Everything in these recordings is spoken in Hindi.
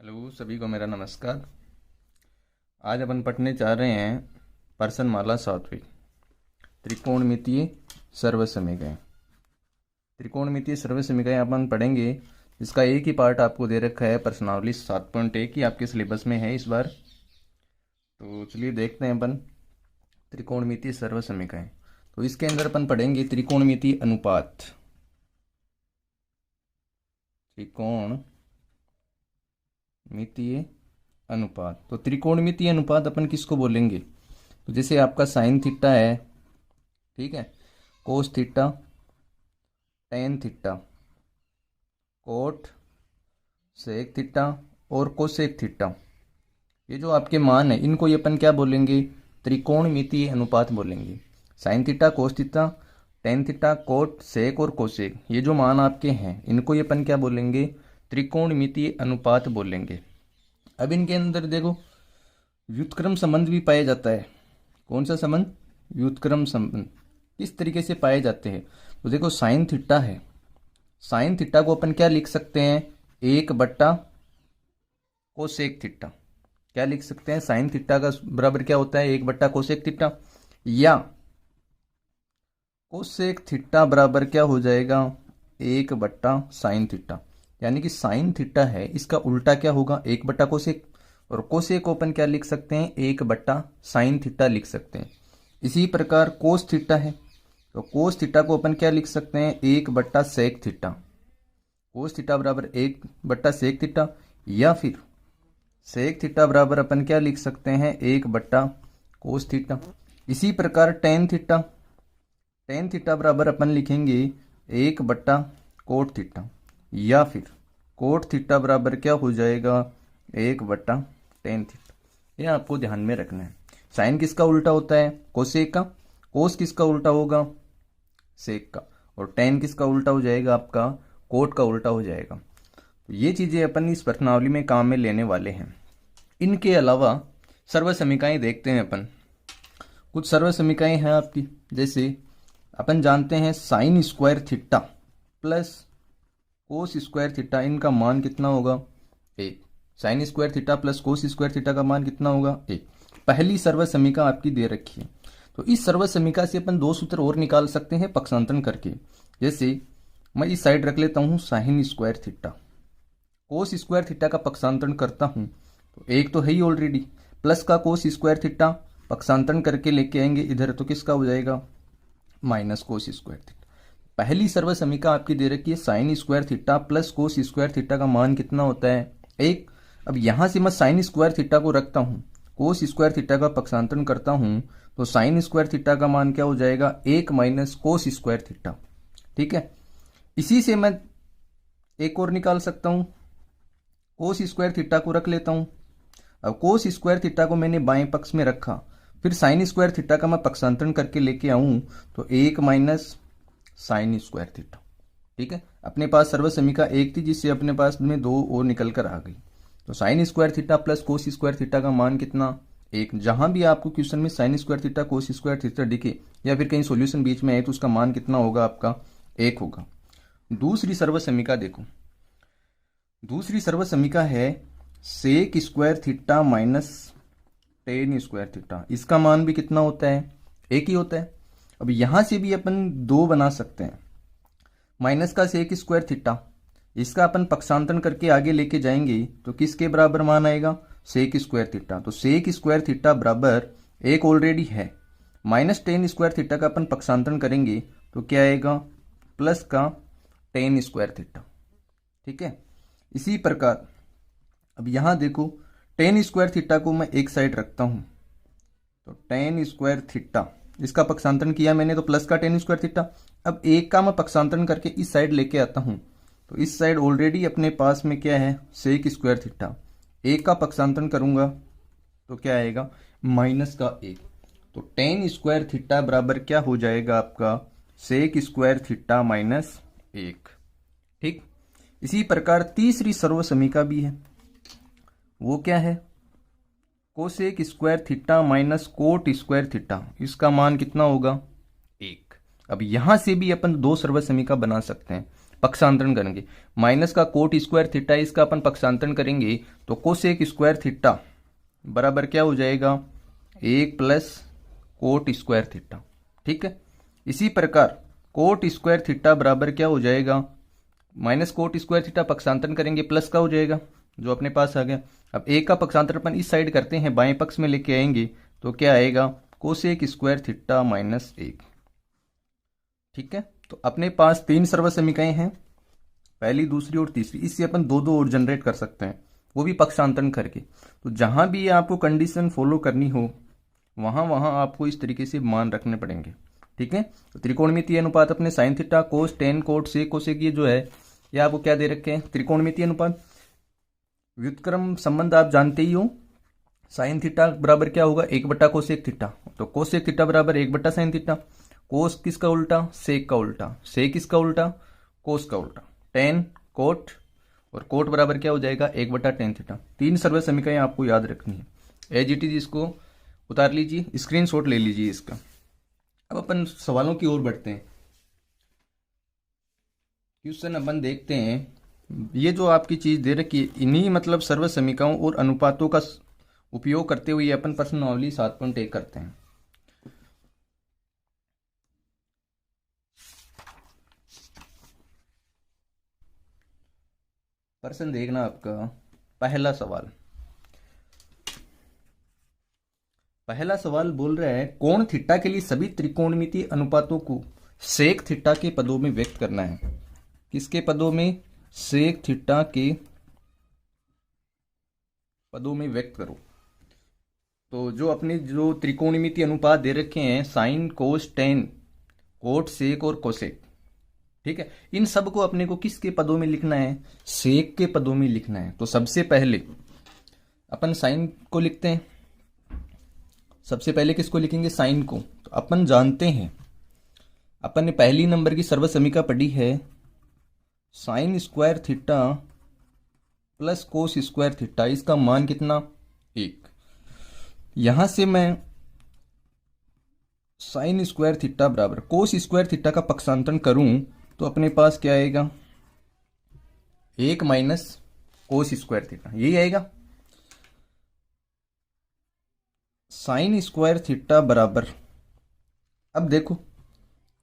हेलो सभी को मेरा नमस्कार। आज अपन पढ़ने जा रहे हैं पर्सनमाला सातवीं त्रिकोणमितीय सर्वसमीकरण। त्रिकोणमितीय सर्वसमीकरण अपन पढ़ेंगे, जिसका एक ही पार्ट आपको दे रखा है प्रश्नावली 7.1 की, आपके सिलेबस में है इस बार। तो चलिए देखते हैं अपन त्रिकोणमितीय सर्वसमीकरण। तो इसके अंदर अपन पढ़ेंगे त्रिकोणमितीय अनुपात। त्रिकोणमितीय अनुपात, तो त्रिकोणमितीय अनुपात अपन किसको बोलेंगे? तो जैसे आपका साइन थीटा है, ठीक है, cos theta, tan theta, cot sec theta और कोसेक थीटा, ये जो आपके मान है इनको ये अपन क्या बोलेंगे? त्रिकोणमितीय अनुपात बोलेंगे। Sine theta, cos theta, tan theta, cot sec और कोसेक, ये जो मान आपके हैं इनको ये अपन क्या बोलेंगे? त्रिकोणमितीय अनुपात बोलेंगे। अब इनके अंदर देखो व्युत्क्रम संबंध भी पाया जाता है। कौन सा संबंध? व्युत्क्रम संबंध। किस तरीके से पाए जाते हैं? तो देखो साइन थीटा है, साइन थीटा को अपन क्या लिख सकते हैं? 1/, कोसेक थीटा। क्या लिख सकते हैं? साइन थीटा का बराबर क्या होता है? 1/, कोसेक थीटा। या कोसेक थीटा बराबर क्या हो जाएगा? 1/, साइन थीटा। यानी कि साइन थीटा है, इसका उल्टा क्या होगा? 1/, कोसेक। और कोसेक को अपन क्या लिख सकते हैं? 1/, साइन थीटा लिख सकते हैं। इसी प्रकार कोस थीटा है, तो कोस थीटा को अपन क्या लिख सकते हैं? 1/, सेक थीटा। कोस थीटा बराबर 1/, सेक थीटा। या फिर सेक थीटा बराबर अपन क्या लिख सकते हैं? 1/, कोस थीटा। इसी प्रकार टेन थीटा, टेन थीटा बराबर अपन लिखेंगे 1/, कोट थीटा। या फिर कोट थीटा बराबर क्या हो जाएगा? 1/, टेन थीटा। ये आपको ध्यान में रखना है। साइन किसका उल्टा होता है? कोसेक का। कोस किसका उल्टा होगा? सेक का। और टेन किसका उल्टा हो जाएगा? आपका कोट का उल्टा हो जाएगा। तो ये चीजें अपन इस प्रश्नावली में काम में लेने वाले हैं। इनके अलावा सर्वसमीकरण देखते हैं अपन। कुछ सर्वसमीकरण हैं आपकी, जैसे अपन जानते हैं sign square theta plus cos square theta, इनका मान कितना होगा? 1। Sign square theta plus cos square theta का मान कितना होगा? 1। पहली सर्वसमीकरण आपकी दे रखी है। तो इस सर्वसमीकरण से अपन दो सूत्र और निकाल सकते हैं पक्षांतरण करके। जैसे मैं इस साइड रख लेता हूं साइन स्क्वायर थीटा, कोस स्क्वायर थीटा का पक्षांतरण करता हूं तो एक तो है ही ऑलरेडी, प्लस का कोस स्क्वायर थीटा पक्षांतरण करके लेके आएंगे इधर, तो किसका हो जाएगा? Minus cos square theta. पहली सर्वसमीकरण आपकी दे रखी है sign square theta plus cos square theta का मान कितना होता है? 1। अब यहां से मैं साइन स्क्वायर थीटा को रखता हूं, कोस स्क्वायर थीटा का पक्षांतरण करता हूं, तो साइन स्क्वायर थीटा का मान क्या हो जाएगा? 1 माइनस कोस स्क्वायर थीटा। ठीक है, इसी से मैं एक और निकाल सकता हूं, कोस स्क्वायर थीटा को रख लेता हूं। अब कोस स्क्वायर थीटा को मैंने बाएं पक्ष में रखा, फिर साइन स्क्वायर थीटा का मैं पक्षांतरण करके लेके आऊं तो 1 माइनस साइन स्क्वायर थीटा। ठीक है, अपने पास सर्वसमीकरण 1 थी, जिससे अपने पास में 2 और निकल कर आ गई। तो sign square theta plus cos square theta का मान कितना? 1। जहां भी आपको क्वेश्चन में sign square theta cos square theta दिखे या फिर कहीं सॉल्यूशन बीच में है तो उसका मान कितना होगा? आपका 1 होगा। दूसरी सर्वसमीकरण देखो, दूसरी सर्वसमीकरण है sec square theta minus tan square theta. इसका मान भी कितना होता है? 1 ही होता है। अब यहां से भी अपन 2 बना सकते हैं। माइनस का सेक स्क्वायर थीटा, इसका अपन पक्षांतरण करके आगे लेके जाएंगे तो किसके बराबर मान आएगा? Sec square theta. तो सेक स्क्वायर थीटा बराबर 1 ऑलरेडी है, माइनस टेन स्क्वायर थीटा का अपन पक्षांतरण करेंगे तो क्या आएगा? प्लस का टेन स्क्वायर थीटा। ठीक है, इसी प्रकार अब यहां देखो टेन स्क्वायर थीटा को मैं एक साइड रखता हूं, तो टेन स्क्वायर थीटा इसका पक्षांतरण किया मैंने तो प्लस का टेन स्क्वायर थीटा। अब 1 का मैं पक्षांतरण करके इस साइड लेके आता हूं, तो इस साइड ऑलरेडी अपने पास में क्या है? Sec square theta. 1 का पक्षांतरण करूंगा तो क्या आएगा? माइनस का 1। तो टेन स्क्वायर थीटा बराबर क्या हो जाएगा? आपका सेक स्क्वायर थीटा माइनस 1। ठीक, इसी प्रकार तीसरी सर्वसमीकरण भी है, वो क्या है? Cosec square theta minus cot square theta. इसका मान कितना होगा? 1। अब यहां से भी अपन 2 सर्वसमीकरण बना सकते हैं। पक्षांतरण करेंगे। माइनस का कोट स्क्वायर थीटा, इसका अपन पक्षांतरण करेंगे तो कोसेक स्क्वायर थीटा बराबर क्या हो जाएगा, 1 प्लस कोट स्क्वायर थीटा। ठीक है, इसी प्रकार कोट स्क्वायर थीटा बराबर क्या हो जाएगा, माइनस कोट स्क्वायर थीटा पक्षांतरण करेंगे प्लस का हो जाएगा जो अपने पास आ गया। अब एक का पक्षांतरण अपन इस साइड करते हैं, बाएं पक्ष में लेके आएंगे तो क्या आएगा, कोसेक स्क्वायर थीटा माइनस 1। ठीक है, तो अपने पास 3 सर्व समीकरण हैं, पहली, दूसरी और तीसरी। इससे अपन दो दो और जनरेट कर सकते हैं, वो भी पक्षांतरण करके। तो जहां भी आपको कंडीशन फॉलो करनी हो वहां वहां आपको इस तरीके से मान रखने पड़ेंगे। ठीक है, तो त्रिकोणमितीय अनुपात अपने sine theta cos tan cot sec cosec ये जो है ये आपको क्या दे रखे हैं, त्रिकोणमितीय अनुपात। व्युत्क्रम संबंध आप जानते ही हो, साइन थीटा बराबर क्या होगा, 1 बटा कोसेक थीटा। तो कोसेक थीटा बराबर 1 बटा साइन थीटा। कोस किसका उल्टा, सेक का उल्टा। सेक किसका उल्टा, कोस का उल्टा। टेन कोट, और कोट बराबर क्या हो जाएगा, 1 बटा टेन थीटा। 3 सर्व समीकरण आपको याद रखनी है। एज इट इज इसको उतार लीजिए, स्क्रीनशॉट ले लीजिए इसका। अब अपन सवालों की ओर बढ़ते हैं। क्वेश्चन अपन देखते हैं, ये जो आपकी चीज दे रखी है, इन्हीं मतलब सर्व समीकरणों और अनुपातों का उपयोग करते हुए अपन प्रश्नावली 7.1 करते हैं। प्रश्न देखना आपका पहला सवाल। पहला सवाल बोल रहा है, कोण थीटा के लिए सभी त्रिकोणमितीय अनुपातों को सेक थीटा के पदों में व्यक्त करना है। किसके पदों में, सेक थीटा के पदों में व्यक्त करो। तो जो अपने जो त्रिकोणमितीय अनुपात दे रखे हैं, sine cos tan cot sec और कोसेक, ठीक है, इन सब को अपने को किसके पदों में लिखना है, सेक के पदों में लिखना है। तो सबसे पहले अपन साइन को लिखते हैं। सबसे पहले किसको लिखेंगे, साइन को। तो अपन जानते हैं, अपन ने पहली नंबर की सर्व समीकरण पढ़ी है, sign square theta plus cos square theta, इसका मान कितना, 1। यहां से मैं साइन स्क्वायर थीटा बराबर कोस स्क्वायर थीटा का पक्षांतरण करूं तो अपने पास क्या आएगा, 1 माइनस कोस स्क्वायर थीटा, यही आएगा। साइन स्क्वायर थीटा बराबर, अब देखो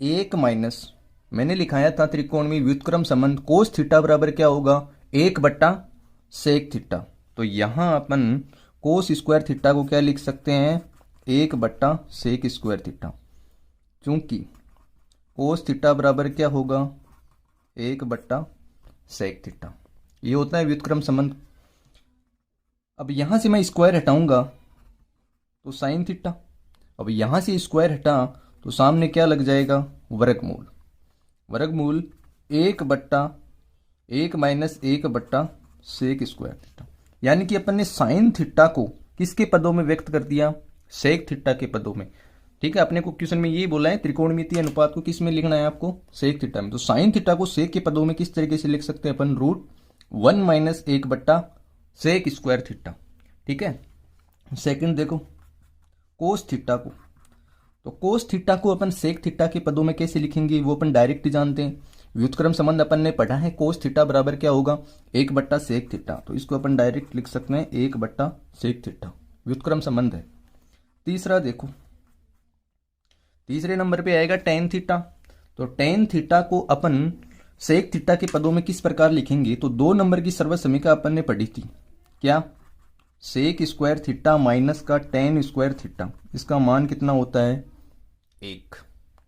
1 माइनस, मैंने लिखाया था त्रिकोण में व्युत्क्रम संबंध, कोस थीटा बराबर क्या होगा, 1/सेक थीटा। तो यहां अपन कोस स्क्वायर थीटा को क्या लिख सकते हैं, 1/सेक स्क्वायर थीटा, क्योंकि कोस थीटा बराबर क्या होगा, 1/सेक थीटा। ये होता है व्युत्क्रम संबंध। अब यहां से मैं स्क्वायर हटाऊंगा तो साइन थीटा, अब यहां से स्क्वायर हटा तो सामने क्या लग जाएगा, वर्गमूल। वर्गमूल 1/1 माइनस 1/सेक स्क्वायर थीटा। यानी कि अपन ने साइन थीटा को किसके पदों में व्यक्त कर दिया, सेक थीटा के पदों में। ठीक है, अपने को क्वेश्चन में ये बोला है त्रिकोणमितीय अनुपात को किस में लिखना है आपको, सेक थीटा में। तो साइन थीटा को सेक के पदों में किस तरीके से लिख सकते हैं अपन, √1 माइनस 1/सेक स्क्वायर थीटा। ठीक है, सेकंड देखो कोस थीटा को, तो कोस थीटा को अपन सेक थीटा के पदों में कैसे लिखेंगे, वो अपन डायरेक्ट जानते हैं। व्युत्क्रम संबंध अपन ने पढ़ा है, कोस थीटा बराबर क्या होगा, 1/सेक थीटा। तो इसको अपन डायरेक्ट लिख सकते हैं 1/सेक थीटा, व्युत्क्रम संबंध है। तीसरा देखो, तीसरे नंबर पे आएगा टेन थीटा। तो टेन थीटा को अपन सेक थीटा के पदों में किस प्रकार लिखेंगे, तो 2 नंबर की सर्व समीकरण अपन ने पढ़ी थी, क्या, सेक स्क्वायर थीटा माइनस का टेन स्क्वायर थीटा, इसका मान कितना होता है, 1।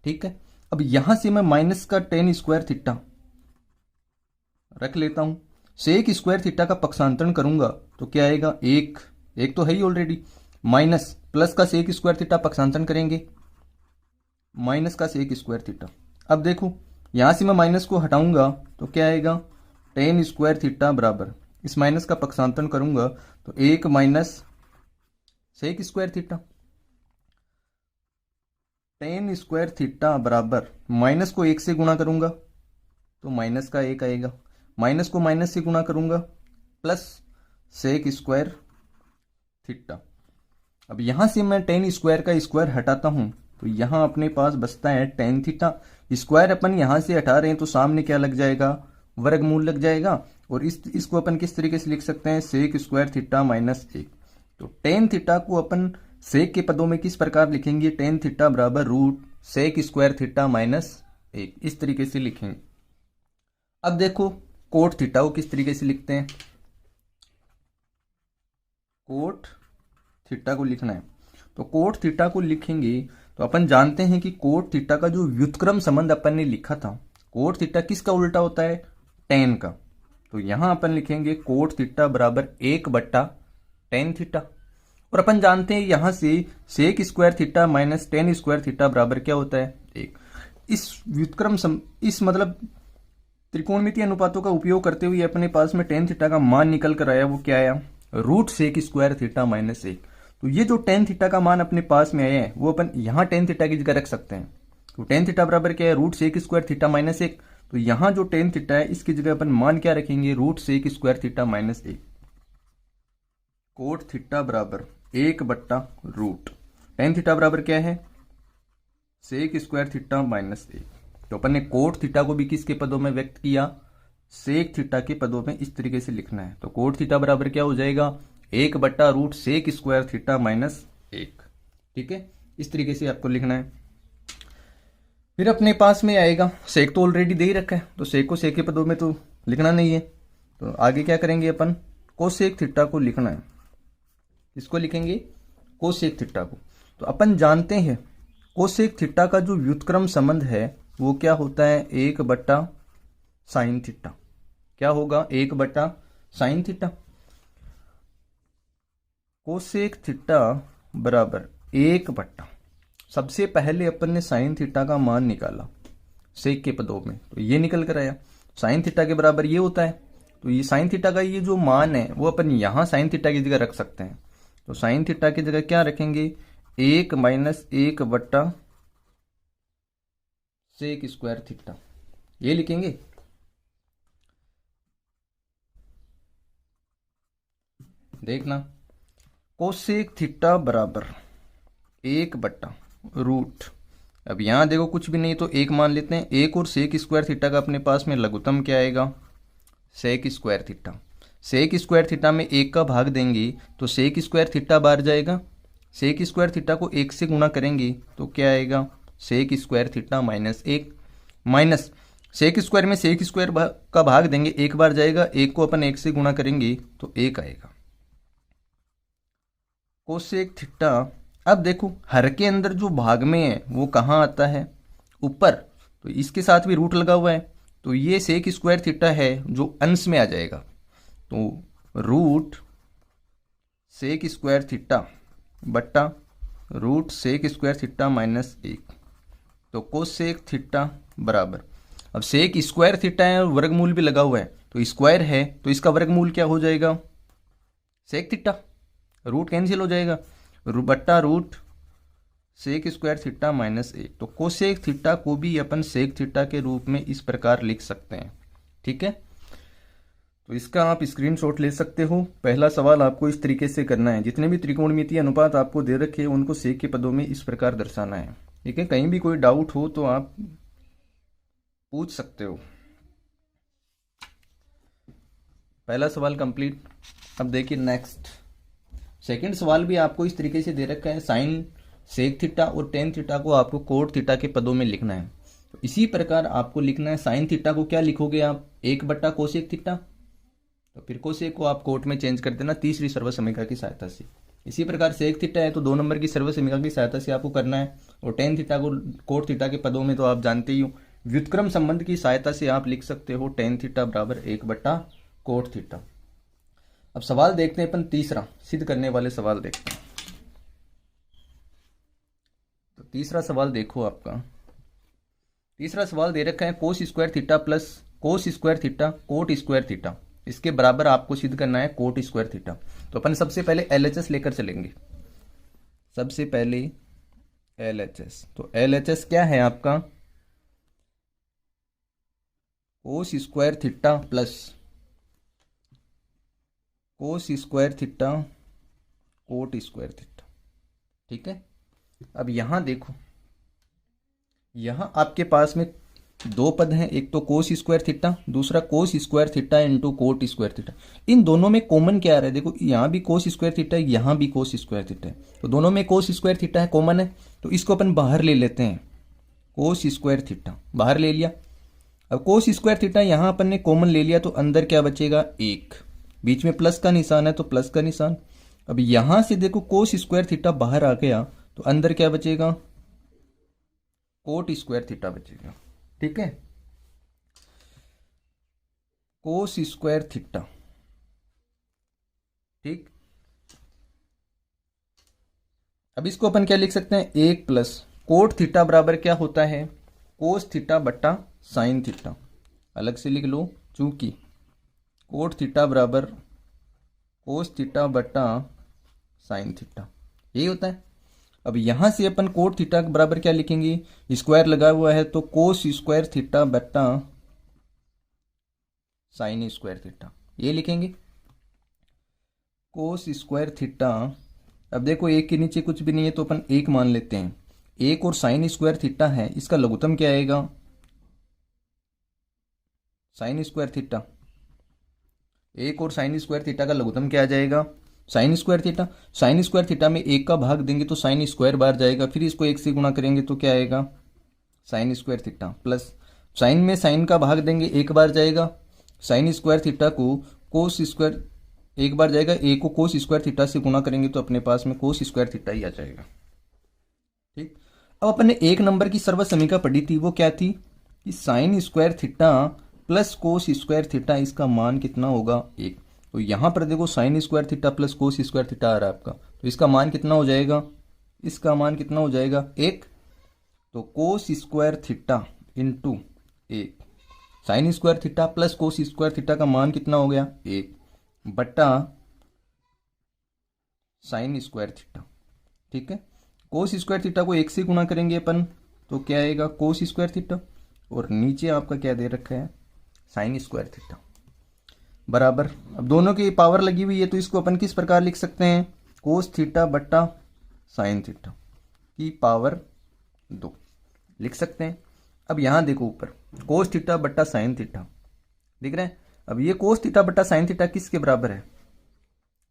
ठीक है, अब यहां से मैं माइनस का टेन स्क्वायर थीटा रख लेता हूं, सेक स्क्वायर थीटा का पक्षांतरण करूंगा तो क्या आएगा, 1 तो है ही ऑलरेडी, माइनस प्लस का सेक स्क्वायर थीटा पक्षांतरण करेंगे, माइनस का सेक स्क्वायर थीटा। अब देखो यहां से मैं माइनस को हटाऊंगा तो क्या आएगा, टेन स्क्वायर थीटा बराबर, इस माइनस का पक्षांतरण करूंगा तो 1 minus sec square theta. Tan square theta बराबर, माइनस को 1 से गुणा करूंगा तो माइनस का 1 आएगा, माइनस को माइनस से गुणा करूंगा प्लस सेक स्क्वायर थीटा। अब यहां से मैं टेन स्क्वायर का स्क्वायर हटाता हूं तो यहाँ अपने पास बचता है टेन थीटा। स्क्वायर अपन यहाँ से हटा रहे हैं तो सामने क्या लग जाएगा, वर्गमूल लग जाएगा। और इसको अपन किस तरीके से लिख सकते हैं, सेक स्क्वायर थीटा माइनस एक। तो टेन थीटा को अपन सेक के पदों में किस प्रकार लिखेंगे, टेन थीटा बराबर root sec square theta minus एक, इस तरीके से लिखेंगे। अब देखो कोट थीटा को किस तरीके से लिखते हैं, कोट थीटा को लिखना है। तो कोट थीटा को लिखेंगे तो अपन जानते हैं कि कोट थीटा का जो व्युत्क्रम संबंध अपन ने लिखा था, कोट थीटा किसका उल्टा होता है, टेन का। तो यहां अपन लिखेंगे कोट थीटा बराबर एक बट्टा टेन थीटा। और अपन जानते हैं यहां से sec square theta minus tan square theta बराबर क्या होता है, एक। इस व्युत्क्रम इस मतलब त्रिकोणमितीय अनुपातों का उपयोग करते हुए अपने पास में टेन थीटा का मान निकल कर आया, वो क्या आया, root sec square theta minus एक। तो ये जो टेन थीटा का मान अपने पास में आया है वो अपन यहां टेन थीटा की जगह रख सकते हैं। तो टेन थीटा बराबर क्या है, root sec square theta minus एक। तो यहां जो टेन थीटा है इसकी जगह अपन मान क्या रखेंगे, root sec square theta minus एक। कोट थीटा बराबर एक बट्टा रूट टेन थीटा बराबर क्या है, सेक स्क्वायर थीटा माइनस एक। तो अपन ने कोट थीटा को भी किसके पदों में व्यक्त किया, सेक थीटा के पदों में। इस तरीके से लिखना है। तो कोट थीटा बराबर क्या हो जाएगा, एक बट्टा root sec square theta minus एक। ठीक है, इस तरीके से आपको लिखना है। फिर अपने पास में आएगा, सेक तो ऑलरेडी दे ही रखा है तो सेक को सेक के पदों में तो लिखना नहीं है। तो आगे क्या करेंगे अपन, कोसेक थीटा को लिखना है। इसको लिखेंगे कोसेक थीटा को। तो अपन जानते हैं कोसेक थीटा का जो व्युत्क्रम संबंध है वो क्या होता है, एक बट्टा साइन थीटा। क्या होगा, एक बट्टा साइन थीटा। कोसेक थीटा बराबर एक बट्टा, सबसे पहले अपन ने साइन थीटा का मान निकाला सेक के पदों में, तो ये निकल कर आया साइन थीटा के बराबर ये होता है। तो ये साइन थीटा का ये जो मान है वो अपन यहां साइन थीटा की जगह रख सकते हैं। तो साइन थीटा की जगह क्या रखेंगे, एक माइनस एक बट्टा सेक स्क्वायर थीटा, ये लिखेंगे। देखना, कोसेक थीटा बराबर एक बट्टा रूट, अब यहां देखो कुछ भी नहीं तो एक मान लेते हैं, एक और सेक स्क्वायर थीटा का अपने पास में लघुत्तम क्या आएगा, sec square theta. Sec square theta में एक का भाग देंगे तो सेक स्क्वायर थीटा बाहर जाएगा। सेक स्क्वायर थीटा को एक से गुणा करेंगे तो क्या आएगा, सेक स्क्वायर थीटा माइनस एक। माइनस सेक स्क्वायर में सेक स्क्वायर का भाग देंगे, एक बार जाएगा, एक को अपन एक से गुणा करेंगे तो एक आएगा। कोसेक थीटा, अब देखो हर के अंदर जो भाग में है वो कहाँ आता है, ऊपर। तो इसके साथ भी रूट लगा हुआ है तो ये सेक स्क्वायर थीटा है जो अंश में आ जाएगा। तो रूट सेक स्क्वायर थीटा बट्टा root sec square theta minus एक। तो कोसेक थीटा बराबर, अब सेक स्क्वायर थीटा है और वर्गमूल भी लगा हुआ है तो स्क्वायर है तो इसका वर्गमूल क्या हो जाएगा, सेक थीटा। रूट कैंसिल हो जाएगा, बट्टा root sec square theta minus एक। तो कोसेक थीटा को भी अपन सेक थीटा के रूप में इस प्रकार लिख सकते हैं। ठीक है, तो इसका आप स्क्रीनशॉट ले सकते हो। पहला सवाल आपको इस तरीके से करना है, जितने भी त्रिकोणमितीय अनुपात आपको दे रखे हैं उनको सेक के पदों में इस प्रकार दर्शाना है। ठीक है, कहीं भी कोई डाउट हो तो आप पूछ सकते हो। पहला सवाल कंप्लीट। अब देखिए नेक्स्ट, सेकंड सवाल भी आपको इस तरीके से दे रखा है, साइन सेक थीटा और टेन थीटा को आपको कोट थीटा के पदों में लिखना है। तो इसी प्रकार आपको लिखना है, साइन थीटा को क्या लिखोगे आप, एक बट्टा कोसेक थीटा। तो फिर कोसेक को आप कोट में चेंज कर देना तीसरी सर्वसमीका की सहायता से। इसी प्रकार सेक थीटा है तो 2 नंबर की सर्वसमीका की सहायता से आपको करना है। और टेन थीटा को कोट थीटा के पदों में तो आप जानते ही हो, व्युत्क्रम संबंध की सहायता से आप लिख सकते हो टेन थीटा बराबर एक बट्टा कोट थीटा। अब सवाल देखते हैं अपन तीसरा, सिद्ध करने वाले सवाल देखते हैं। तो तीसरा सवाल देखो, आपका तीसरा सवाल दे रखा है, कोस square theta plus cos square theta coat square theta, इसके बराबर आपको सिद्ध करना है कोट स्क्वायर थीटा। तो अपन सबसे पहले एलएचएस लेकर चलेंगे। सबसे पहले एलएचएस, तो एलएचएस क्या है आपका, कोस square theta plus cos square theta coat square theta. ठीक है, अब यहां देखो यहाँ आपके पास में दो पद हैं, एक तो कोस स्क्वायर थीटा, दूसरा cos square theta into cot square theta. इन दोनों में कॉमन क्या आ रहा है? देखो यहाँ भी कोस स्क्वायर थीटा है, यहाँ भी कोस स्क्वायर थीटा है, तो दोनों में कोस स्क्वायर थीटा है, कॉमन है, तो इसको अपन बाहर ले लेते हैं। कोस स्क्वायर थीटा बाहर ले लिया। अब कोस स्क्वायर थीटा यहाँ अपन ने कॉमन ले लिया, तो अंदर क्या बचेगा? एक। बीच में प्लस का निशान है तो प्लस का निशान। अब यहां से देखो कोस स्क्वायर थीटा बाहर आ गया, तो अंदर क्या बचेगा? कोट स्क्वायर थीटा बचेगा। ठीक है, कोस स्क्वायर थीटा। ठीक, अब इसको अपन क्या लिख सकते हैं? एक प्लस कोट थीटा बराबर क्या होता है? कोस थीटा बट्टा साइन थीटा। अलग से लिख लो, चूंकि कोट थीटा बराबर कोस थीटा बट्टा साइन थीटा, यही होता है। अब यहां से अपन कोट थीटा के बराबर क्या लिखेंगे? स्क्वायर लगा हुआ है तो कोस स्क्वायर थीटा बट्टा साइन स्क्वायर थीटा, ये लिखेंगे। कोस स्क्वायर थीटा, अब देखो एक के नीचे कुछ भी नहीं है तो अपन एक मान लेते हैं। एक और साइन स्क्वायर थीटा है, इसका लघुत्तम क्या आएगा? Sign square theta. एक और साइन स्क्वायर थीटा का लघुत्तम क्या आ जाएगा? Sign square theta. Sine square theta में एक का भाग देंगे तो साइन स्क्वायर बाहर जाएगा, फिर इसको एक से गुणा करेंगे तो क्या आएगा? Sign square theta plus sign में साइन का भाग देंगे एक बार जाएगा, साइन स्क्वायर थीटा को कोस स्क्वायर एक बार जाएगा, ए को कोस स्क्वायर थीटा से गुणा करेंगे तो अपने पास में कोस स्क्वायर थीटा ही आ जाएगा। ठीक, अब अपन ने एक नंबर की सर्व समीकरण पढ़ी थी, वो क्या थी? कि sine square theta plus cos square theta, इसका मान कितना होगा? एक। तो यहां पर देखो sine square theta plus cos square theta आ रहा है आपका, तो इसका मान कितना हो जाएगा? इसका मान कितना हो जाएगा? एक। तो कोस स्क्वायर थीटा इंटू एक, sign square theta plus cos square theta का मान कितना हो गया? एक बट्टा साइन स्क्वायर थीटा। ठीक है, कोस स्क्वायर थीटा को एक से गुणा करेंगे अपन तो क्या आएगा? कोस स्क्वायर थीटा, और नीचे आपका क्या दे रखा है? साइन स्क्वायर थीटा बराबर। अब दोनों की पावर लगी हुई है तो इसको अपन किस प्रकार लिख सकते हैं? कोस थीटा बट्टा साइन थीटा की पावर 2 लिख सकते हैं। अब यहां देखो ऊपर कोस थीटा बट्टा साइन थीटा दिख रहा है। अब ये कोस थीटा बट्टा साइन थीटा किसके बराबर है?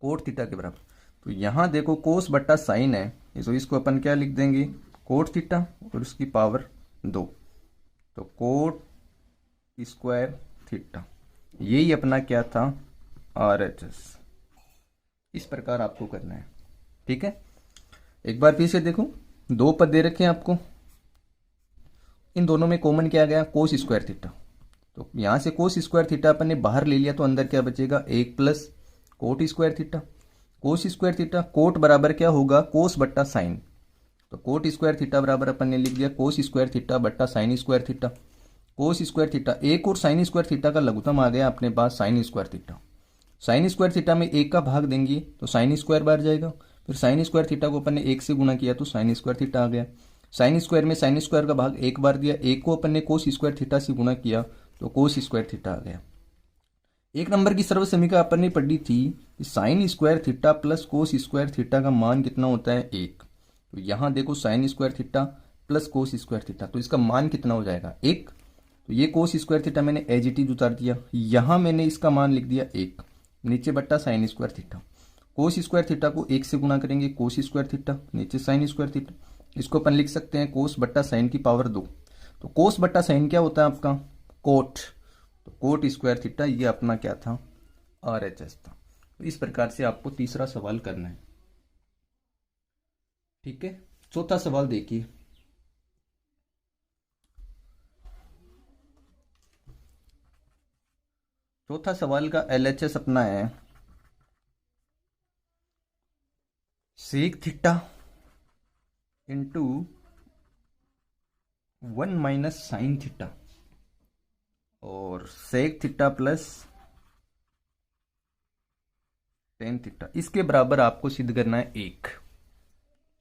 कोट थीटा के बराबर। तो यहां देखो कोस बट्टा साइन है, तो इसको अपन क्या लिख देंगे? कोट थीटा और उसकी पावर 2, तो कोट स्क्वायर थीटा। यही अपना क्या था? RHS। इस प्रकार आपको करना है। ठीक है, एक बार फिर से देखो, दो पद दे रखे हैं आपको, इन दोनों में कॉमन क्या आ गया? कोस स्क्वायर थीटा। तो यहां से कोस स्क्वायर थीटा अपन ने बाहर ले लिया, तो अंदर क्या बचेगा? एक प्लस कोट स्क्वायर थीटा। कोस स्क्वायर थीटा कोट बराबर क्या होगा? कोस बट्टा साइन। तो कोट स्क्वायर थीटा बराबर अपन ने लिख दिया कोस स्क्वायर थीटा बट्टा साइन स्क्वायर थीटा। कोस स्क्वायर थीटा, एक और साइन स्क्वायर थीटा का लघुत्तम आ गया अपने पास sine square theta. Sine square theta में एक का भाग देंगे तो साइन स्क्वायर बाहर जाएगा, फिर साइन स्क्वायर थीटा को अपन ने एक से गुणा किया तो साइन स्क्वायर थीटा आ गया। साइन स्क्वायर में साइन स्क्वायर का भाग एक बार दिया, एक को अपन ने कोस स्क्वायर थीटा से गुणा किया तो कोस स्क्वायर थीटा आ गया। एक नंबर की सर्व समीकरण अपन ने पढ़ी थी कि sine square theta plus cos square theta का मान कितना होता है? एक। तो यहां देखो sine square theta plus cos square theta, तो इसका मान कितना हो जाएगा? एक। तो ये कोस स्क्वायर थीटा मैंने एज इट इज उतार दिया, यहां मैंने इसका मान लिख दिया एक, नीचे बट्टा साइन स्क्वायर थीटा। कोस स्क्वायर थीटा को एक से गुणा करेंगे कोस स्क्वायर थीटा, नीचे साइन स्क्वायर थीटा। इसको अपन लिख सकते हैं कोस बट्टा साइन की पावर 2। तो कोस बट्टा साइन क्या होता है आपका? कोट। तो कोट स्क्वायर थीटा, ये अपना क्या था? RHS था। तो इस प्रकार से आपको तीसरा सवाल करना है। ठीक है, चौथा सवाल देखिए। चौथा सवाल का LHS अपना है sec theta into 1 minus sine theta और sec theta plus tan theta, इसके बराबर आपको सिद्ध करना है एक।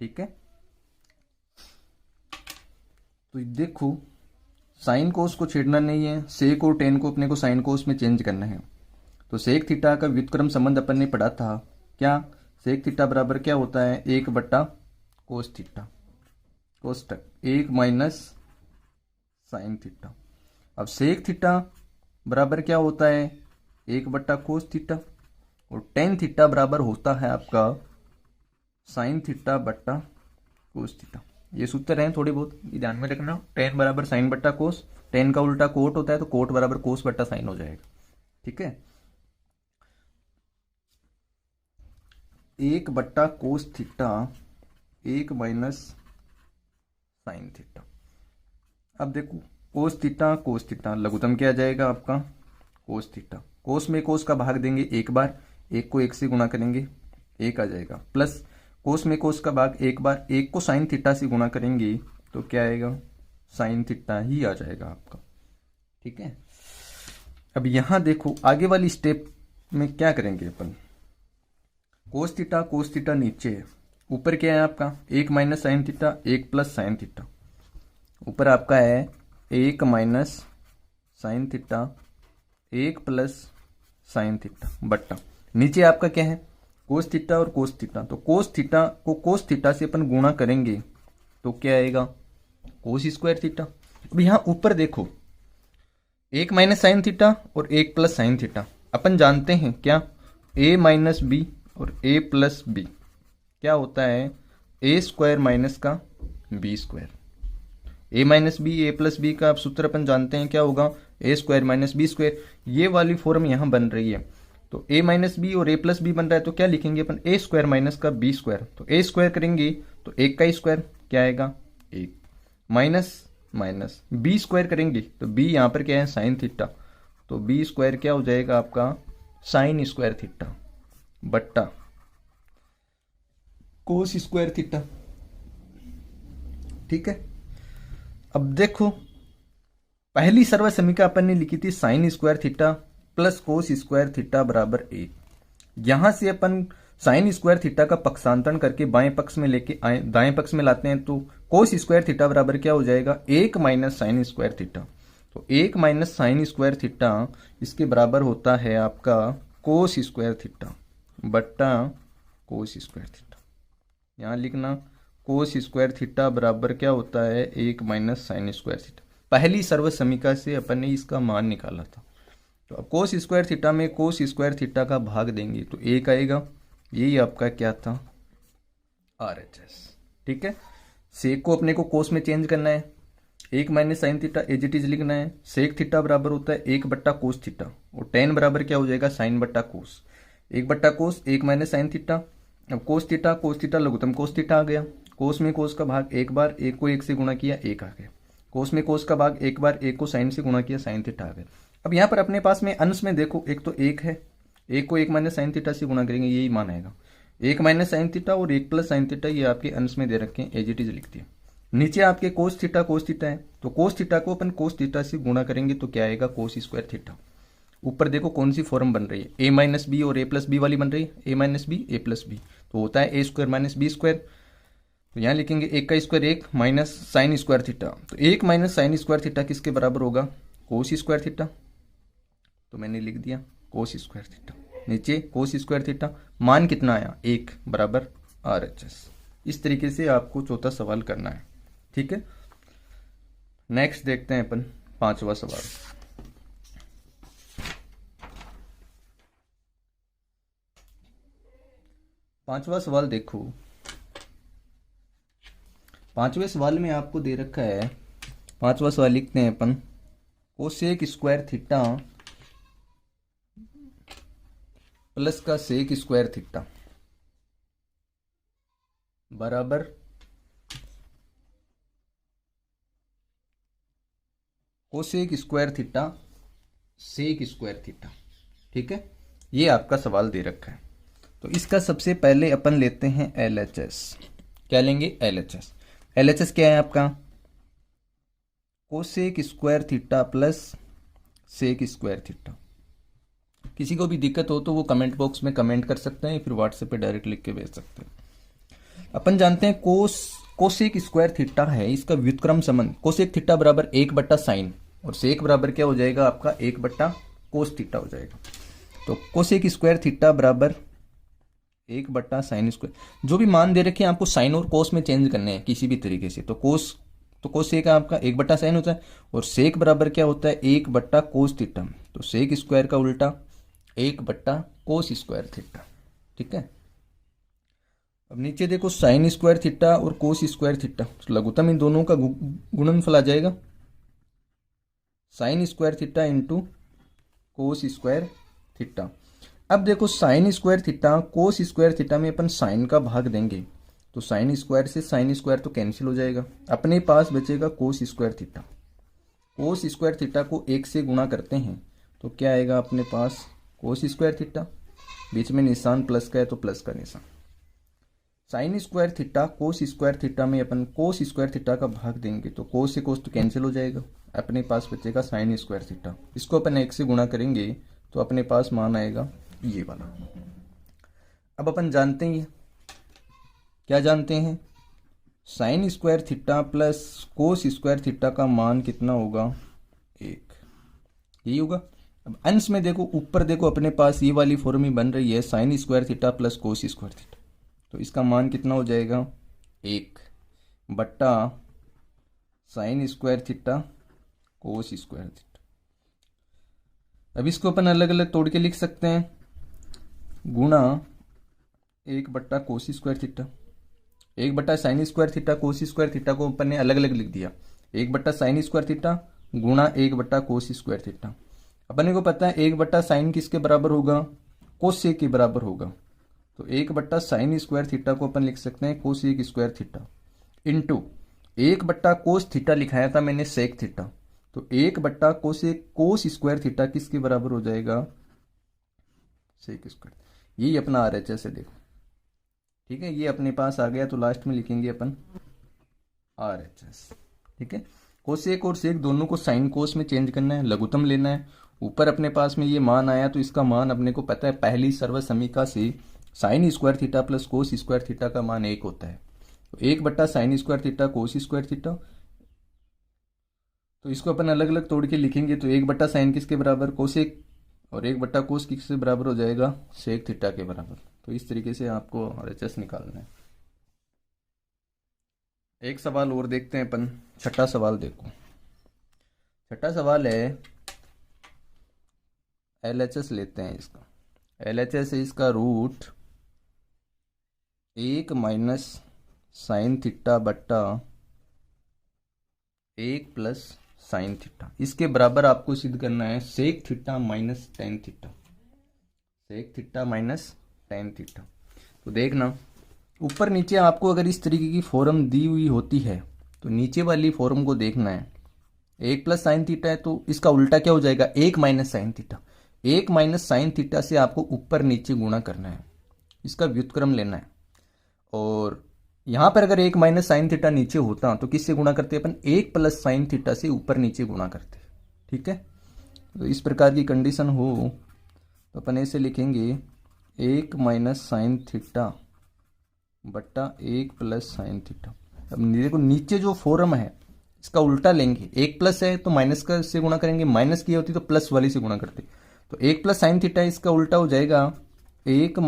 ठीक है, तो देखो साइन कोस को छेड़ना नहीं है, सेक और टेन को अपने को साइन कोस में चेंज करना है। तो सेक थीटा का व्युत्क्रम संबंध अपन ने पढ़ा था क्या? सेक थीटा बराबर क्या होता है? एक बट्टा कोस थीटा, कोष्टक एक माइनस साइन थीटा। अब सेक थीटा बराबर क्या होता है, 1 बट्टा कोस थीटा, और टेन थीटा बराबर होता है आपका साइन थीटा बट्टा कोस थीटा। ये सूत्र हैं थोड़ी बहुत, ये ध्यान में रखना। टेन बराबर साइन बट्टा कोस, टेन का उल्टा कोट होता है तो कोट बराबर कोस बट्टा साइन हो जाएगा। ठीक है, 1 बट्टा cos theta 1 minus sine theta. अब देखो कोस थीटा लघुत्तम क्या आ जाएगा आपका कोस थीटा। कोस में कोस का भाग देंगे एक बार, एक को एक से गुणा करेंगे, एक आ जाएगा, प्लस कोस में कोस का भाग एक बार, एक को साइन थीटा से गुणा करेंगे तो क्या आएगा, साइन थीटा ही आ जाएगा आपका। ठीक है, अब यहां देखो आगे वाली स्टेप में क्या करेंगे अपन, कोस थीटा नीचे है, ऊपर क्या है आपका 1 minus sine theta 1 plus sine theta, ऊपर आपका है 1 minus sine theta 1 plus sine theta बट्टा नीचे आपका क्या है कोस थीटा और कोस थीटा। तो कोस थीटा को कोस थीटा से अपन गुणा करेंगे तो क्या आएगा कोस स्क्वायर थीटा। अब यहां ऊपर देखो 1 माइनस साइन थीटा और 1 प्लस साइन थीटा, अपन जानते हैं क्या a माइनस बी और a प्लस बी क्या होता है a स्क्वायर माइनस का b square. a minus b a plus b का सूत्र अपन जानते हैं क्या होगा a square minus b square. ये वाली फॉर्म यहां बन रही है तो a माइनस बी और a प्लस बी बन रहा है तो क्या लिखेंगे अपन a स्क्वायर माइनस का b स्क्वायर। तो a स्क्वायर करेंगे तो 1 का स्क्वायर क्या आएगा 1 माइनस माइनस b स्क्वायर करेंगे तो b यहां पर क्या है साइन थीटा, तो b स्क्वायर क्या हो जाएगा आपका साइन स्क्वायर थीटा बट्टा कोस स्क्वायर थीटा। ठीक है, अब देखो पहली सर्व समीकरण अपन ने लिखी थी sign square theta plus cos square theta बराबर 1। यहां से अपन साइन स्क्वायर थीटा का पक्षांतरण करके बाएं पक्ष में लेके आए दाएं पक्ष में लाते हैं तो कोस स्क्वायर थीटा बराबर क्या हो जाएगा 1 माइनस साइन स्क्वायर थीटा। तो 1 माइनस साइन स्क्वायर थीटा इसके बराबर होता है आपका कोस स्क्वायर थीटा बट्टा कोस स्क्वायर थीटा। यहां लिखना कोस स्क्वायर थीटा बराबर क्या होता है 1 माइनस साइन स्क्वायर थीटा। पहली सर्व समीकरण से अपन ने इसका मान निकाला था। तो अब कोस स्क्वायर थीटा में कोस स्क्वायर थीटा का भाग देंगे तो 1 आएगा, यही आपका क्या था RHS। ठीक है, सेक को अपने को कोस में चेंज करना है, 1 minus sine theta as it is लिखना है। सेक थीटा बराबर होता है 1 बट्टा कोस थीटा और टेन बराबर क्या हो जाएगा साइन बट्टा कोस, 1 बट्टा कोस 1 माइनस साइन थीटा। अब कोस थीटा लघुत्तम कोस थीटा आ गया, कोस में कोस का भाग एक बार, एक को एक से गुणा किया 1 आ गया, कोस में कोस का भाग एक बार, एक को साइन से गुणा किया साइन थीटा आ गया। अब यहाँ पर अपने पास में अंश में देखो एक तो 1 है, एक को 1 माइनस साइन थीटा से गुणा करेंगे यही मान आएगा, 1 माइनस साइन थीटा और 1 प्लस साइन थीटा ये आपके अंश में दे रखे हैं एज इट इज लिख दिया। नीचे आपके कोस थीटा है तो कोस थीटा को अपन कोस थीटा से गुणा करेंगे तो क्या आएगा कोस स्क्वायर थीटा। ऊपर देखो कौन सी फॉर्म बन रही है a माइनस बी और a प्लस बी वाली बन रही है, a minus b a plus b तो होता है a square minus b square. तो यहाँ लिखेंगे 1 का square 1 minus sine square theta, तो 1 माइनस साइन स्क्वायर थीटा किसके बराबर होगा कोस स्क्वायर थीटा। तो मैंने लिख दिया कोस स्क्वायर थीटा, नीचे कोस स्क्वायर थीटा, मान कितना आया 1 बराबर RHS। इस तरीके से आपको चौथा सवाल करना है। ठीक है, नेक्स्ट देखते हैं अपन 5वां सवाल। पांचवा सवाल देखो, 5वें सवाल में आपको दे रखा है, 5वां सवाल लिखते हैं अपन कोसेक स्क्वायर थीटा प्लस का सेक स्क्वायर थीटा बराबर cosec square theta sec square theta. ठीक है, ये आपका सवाल दे रखा है। तो इसका सबसे पहले अपन लेते हैं LHS। क्या लेंगे LHS क्या है आपका cosec square theta plus sec square theta. किसी को भी दिक्कत हो तो वो कमेंट बॉक्स में कमेंट कर सकते हैं, फिर व्हाट्सएप पे डायरेक्ट लिख के भेज सकते हैं। अपन जानते हैं कोसेक स्क्वायर थीटा है, इसका व्युत्क्रम संबंध कोसेक थीटा बराबर 1 बट्टा साइन और सेक बराबर क्या हो जाएगा आपका 1 बट्टा कोस थीटा हो जाएगा। तो कोसेक स्क्वायर थीटा बराबर 1 बट्टा साइन स्क्वायर। जो भी मान दे रखे हैं आपको साइन और कोस में चेंज करने हैं किसी भी तरीके से, तो कोस तो कोसेक आपका 1/sin होता है, और सेक बराबर क्या होता है 1/cos थीटा। तो सेक स्क्वायर का उल्टा 1/cos स्क्वायर थीटा। ठीक है। अब नीचे देखो साइन स्क्वायर थीटा और कोस स्क्वायर थीटा, तो लघुत्तम इन दोनों का गुणनफल आ जाएगा sign square theta into cos square theta. अब देखो sine square theta cos square theta में अपन साइन का भाग देंगे, तो साइन स्क्वायर से साइन स्क्वायर तो कैंसिल हो जाएगा, अपने पास बचेगा कोस स्क्वायर थीटा। कोस स्क्वायर थीटा को 1 से गुणा करते हैं तो क्या आएगा अपने पास कोस स्क्वायर थीटा, बीच में निशान प्लस का है तो प्लस का निशान। Sign square theta cos square theta में अपन कोस स्क्वायर थीटा का भाग देंगे तो कोस से कोस तो कैंसिल हो जाएगा, अपने पास बचेगा साइन स्क्वायर थीटा। इसको अपन 1 से गुणा करेंगे तो अपने पास मान आएगा ये वाला। अब अपन जानते हैं क्या जानते हैं, sign square theta plus cos square theta का मान कितना होगा 1, यही होगा। अब अंश में देखो ऊपर देखो अपने पास ये वाली फॉर्म ही बन रही है sign square theta plus cos square theta, तो इसका मान कितना हो जाएगा 1/sin square theta cos square theta. अब इसको अपन अलग अलग तोड़ के लिख सकते हैं, गुणा 1/cos square theta, 1/sin square theta cos square theta को अपन ने अलग अलग लिख दिया, 1/sin स्क्वायर थीटा गुणा 1/cos स्क्वायर थीटा। अपने को पता है 1/sin किसके बराबर होगा कोसेक के बराबर होगा, तो 1/sin स्क्वायर थीटा को अपन लिख सकते हैं cosec square theta into 1/cos theta लिखाया था मैंने सेक थीटा, तो 1/कोसेक कोस स्क्वायर थीटा किसके बराबर हो जाएगा सेक स्क्वायर। यही अपना RHS है देखो। ठीक है, ये अपने पास आ गया तो लास्ट में लिखेंगे अपन RHS। ठीक है, कोसेक और सेक दोनों को साइन कोस में चेंज करना है, लघुत्तम लेना है। ऊपर अपने पास में ये मान आया तो इसका मान अपने को पता है पहली सर्वसमीका से sign square theta plus cos square theta का मान 1 होता है, तो 1/sin square theta cos square theta. तो इसको अपन अलग अलग तोड़ के लिखेंगे तो 1/sin किसके बराबर कोसेक और 1/cos किसके बराबर हो जाएगा सेक थीटा के बराबर। तो इस तरीके से आपको RHS निकालना है। एक सवाल और देखते हैं अपन, छठा सवाल देखो। छठा सवाल है LHS लेते हैं इसका। LHS है इसका रूट 1 - sin थीटा बट्टा 1 + sin थीटा, इसके बराबर आपको सिद्ध करना है sec theta minus tan theta, sec theta minus tan theta. तो देखना ऊपर नीचे आपको अगर इस तरीके की फॉर्म दी हुई होती है तो नीचे वाली फॉर्म को देखना है, 1 + sin थीटा है तो इसका उल्टा क्या हो जाएगा 1 - sin थीटा। 1 - sin थीटा से आपको ऊपर नीचे गुणा करना है, इसका व्युत्क्रम लेना है। और यहां पर अगर 1 - sin थीटा नीचे होता तो किससे गुणा करते अपन 1 + sin थीटा से ऊपर नीचे गुणा करते। ठीक है, तो इस प्रकार की कंडीशन हो तो अपन ऐसे लिखेंगे 1 - sin थीटा बट्टा 1 + sin थीटा। अब देखो नीचे जो फॉर्म है इसका उल्टा लेंगे, 1 प्लस है तो माइनस का से गुणा करेंगे, माइनस की होती तो प्लस वाली से गुणा करते, तो 1 + sin थीटा इसका उल्टा हो जाएगा 1 -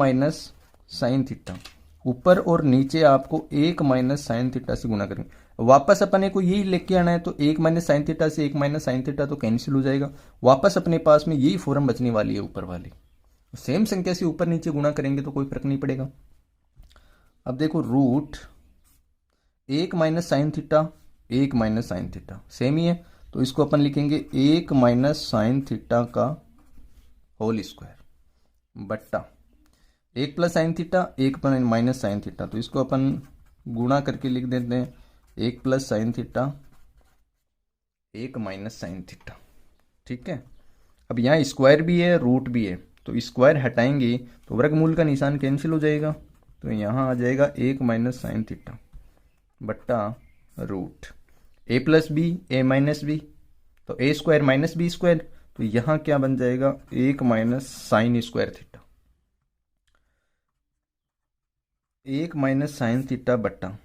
sin थीटा। ऊपर और नीचे आपको 1 - sin थीटा से गुणा करेंगे। वापस अपने को यही लेके आना है तो 1 - sin थीटा से 1 - sin थीटा तो कैंसिल हो जाएगा, वापस अपने पास में यही फॉर्म बचने वाली है ऊपर वाली। सेम संख्या से ऊपर नीचे गुणा करेंगे तो कोई फर्क नहीं पड़ेगा। अब देखो root 1 - sin theta 1 - sin theta same ही है, तो इसको अपन लिखेंगे 1 - sin थीटा का होल स्क्वायर बट्टा 1 + sin थीटा 1 - sin थीटा, तो इसको अपन गुणा करके लिख देते हैं 1 + sin थीटा 1 - sin थीटा। ठीक है, अब यहाँ स्क्वायर भी है रूट भी है, तो स्क्वायर हटाएंगे तो वर्गमूल का निशान कैंसिल हो जाएगा, तो यहाँ आ जाएगा 1 - sin थीटा बट्टा root a + b a - b, तो a² - b स्क्वायर, तो यहाँ क्या बन जाएगा 1 - sin square theta, 1 - sin theta बट्टा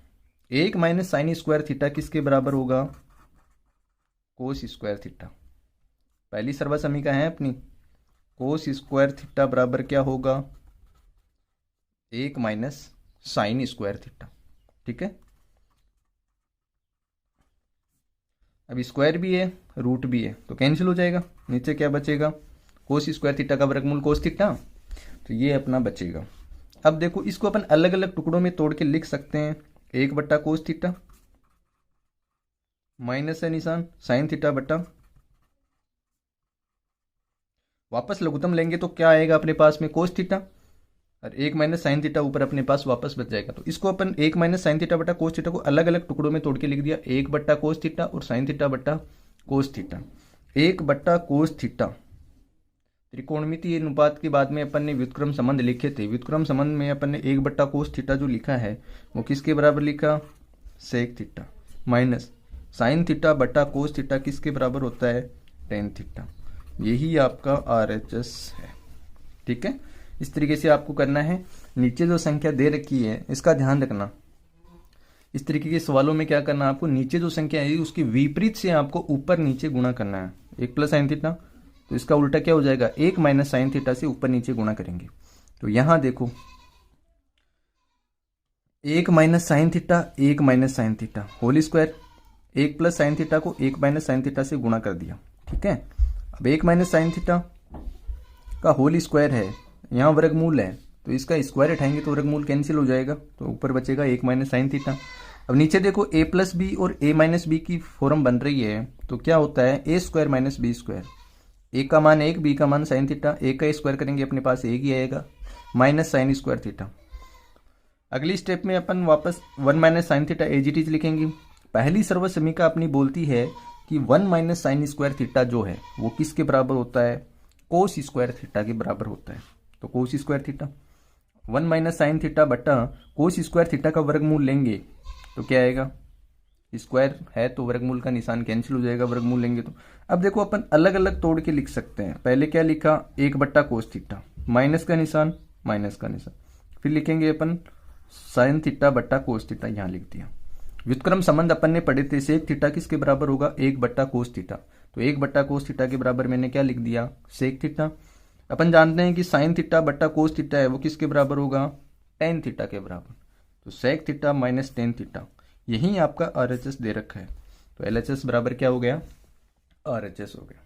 1 - sin स्क्वायर थीटा किसके बराबर होगा कोस स्क्वायर थीटा। पहली सर्वसमीका है अपनी, कोस स्क्वायर थीटा बराबर क्या होगा 1 - sin स्क्वायर थीटा। ठीक है, अब स्क्वायर भी है, रूट भी है, तो कैंसिल हो जाएगा। नीचे क्या बचेगा, कोस स्क्वायर थीटा का वर्गमूल कोस थीटा, तो ये अपना बचेगा। अब देखो इसको अपन अलग अलग टुकड़ों में तोड़ के लिख सकते हैं। 1/कोस थीटा माइनस है निशान साइन थीटा बटा, वापस लघुत्तम लेंगे तो क्या आएगा अपने पास में, कोस थीटा, और 1 माइनस साइन थीटा ऊपर अपने पास वापस बच जाएगा। तो इसको अपन 1 माइनस साइन थीटा बटा कोस थीटा को अलग अलग टुकड़ों में तोड़ के लिख दिया, 1/कोस थीटा और साइन थीटा बटा कोस थीटा। 1/कोस थीटा त्रिकोणमितीय अनुपात के बाद में अपन ने व्युत्क्रम संबंध लिखे थे। व्युत्क्रम संबंध में अपन ने 1/कोस थीटा जो लिखा है वो किसके बराबर लिखा, sec theta, minus sine theta बटा कोस थीटा किसके बराबर होता है, टेन थीटा। यही आपका RHS है। ठीक है, इस तरीके से आपको करना है। नीचे जो संख्या दे रखी है इसका ध्यान रखना। इस तरीके के सवालों में क्या करना है आपको, नीचे जो संख्या है उसकी विपरीत से आपको ऊपर नीचे गुणा करना है। 1 प्लस साइन थीटा, तो इसका उल्टा क्या हो जाएगा, 1 माइनस साइन थीटा से ऊपर नीचे गुणा करेंगे। तो यहां देखो 1 minus sine theta, 1 minus sine theta whole square, 1 plus sine theta को 1 माइनस साइन थीटा से गुणा कर दिया। ठीक है, अब 1 माइनस साइन थीटा का होल स्क्वायर है, यहाँ वर्गमूल है, तो इसका स्क्वायर उठाएंगे तो वर्गमूल कैंसिल हो जाएगा, तो ऊपर बचेगा 1 माइनस साइन थीटा। अब नीचे देखो a प्लस बी और a माइनस बी की फॉर्म बन रही है, तो क्या होता है a square minus b square, a का मान 1, b का मान साइन थीटा, a का स्क्वायर करेंगे अपने पास 1 ही आएगा, माइनस साइन स्क्वायर थीटा। अगली स्टेप में अपन वापस 1 minus sine theta as it is लिखेंगे। पहली सर्वसमीका अपनी बोलती है कि 1 माइनस साइन स्क्वायर थीटा जो है वो किसके बराबर होता है, कोस स्क्वायर थीटा के बराबर होता है। तो कोस square theta 1 minus sine theta बटा कोस स्क्वायर थीटा का वर्गमूल लेंगे तो क्या आएगा, स्क्वायर है तो वर्गमूल का निशान कैंसिल हो जाएगा, वर्गमूल लेंगे तो। अब देखो अपन अलग अलग तोड़ के लिख सकते हैं। पहले क्या लिखा, 1/कोस थीटा, माइनस का निशान, माइनस का निशान, फिर लिखेंगे अपन साइन थीटा बटा कोस थीटा, यहाँ लिख दिया। व्युत्क्रम संबंध अपन ने पढ़े थे, सेक थीटा किसके बराबर होगा, 1/कोस थीटा, तो 1/कोस थीटा के बराबर मैंने क्या लिख दिया, सेक थीटा। अपन जानते हैं कि साइन थीटा बटा कोस थीटा है वो किसके बराबर होगा, टेन थीटा के बराबर, तो sec theta minus tan theta. यही आपका RHS दे रखा है, तो LHS बराबर क्या हो गया, RHS हो गया।